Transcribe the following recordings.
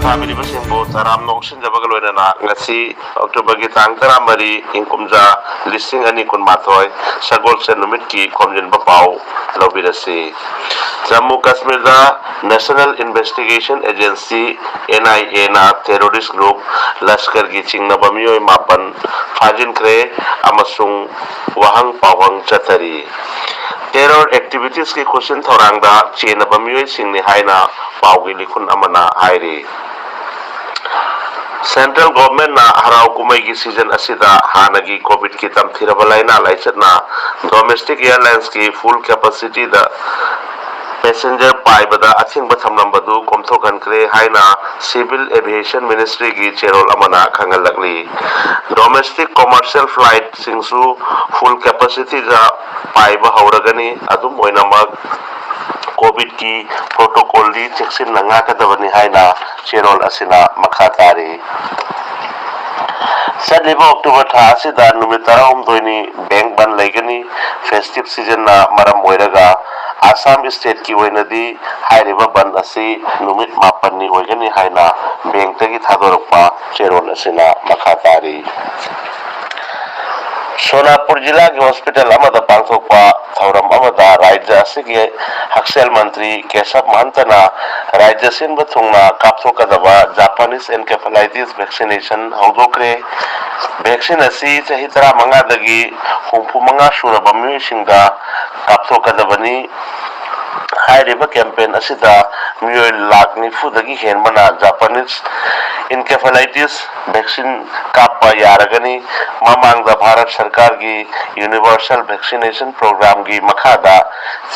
ताबिरिबसिंबु तराम नोंसिनजबगा लोइनाना ngasi October tang 14 ingkumja listing ani kun mathoi sagolse numit ki khomjin ba pau lobirasi Jammu Kashmir da National Investigation Agency NIA na terrorist group Lashkar gi chingna bamioi mapan phajin kre amasung wahang pawang chatari terror activities ki khusin thorangda chena bamioi singni haina pawgi likhun amana hairi Central government na harau kumai ki season asida hanagi covid ki tam thirabalaina laichatna domestic airlines ki full capacity da passenger paibada athing bathamlam badu komthokan kre haina civil aviation ministry ki cherol amana khangalakli domestic commercial flight singsu full capacity da paiba hauragani adum oinamak covid ki protocol di cheksin nanga kadabani haina cherol asina makhatari Sadliba October tha asida numit 12 bank ban laigani festive season na maram oiraga Assam state ki oinadi hairiba ban asi numit 9 ni oigani haina bank tagi thadorokpa cherol asina makhatari Sonapur Jilla ki hospital amada pangthokpa thauram amada rajya asigi Haksel Mantri Keshav Mahantana rajya sinba thungna kapthokadaba Japanese encephalitis vaccination hawdokre vaccine asi chahi 15 dagi 35 suraba miyosingda kapthokadabani hairiba campaign asida miyoi lakh 90 dagi henbana Japanese encephalitis vaccine kappa yaragani mamangda Bharat Sarkar gi universal vaccination program gi makhada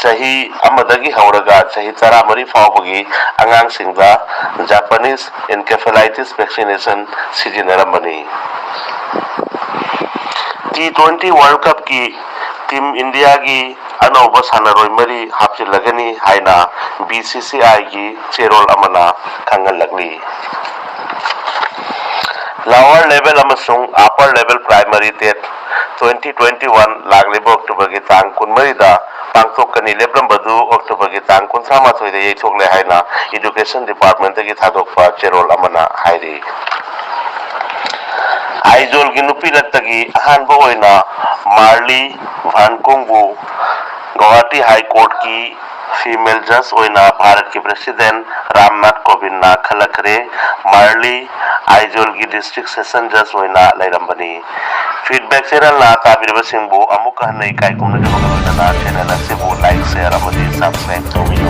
sahi amadagi hauraga sahi 13 fawbagi angang singda Japanese encephalitis vaccination sijinarambani T20 World Cup ki Team India gi anauba sanaroi mari hapchilagani haina BCCI gi cherol amana khangalakli Lower level amasung upper level primary TET 2021 lagliba October gi tang 13 da pangthokani lebram badu October gi tang 13 da yeithokle haina education department gi thadokpa cherol amana hairi Aizol gi nupi lattagi ahanba oina Marli Vankungbu Guwahati High Court ki female judge oina Bharat ki president Ramnath Kovind na khalakre Marli Aizol gi district session judge oina lairambani feedback channel na tabirba singbu amuka hanai kai kumna jabana channel asibu like share amadi subscribe tomiyo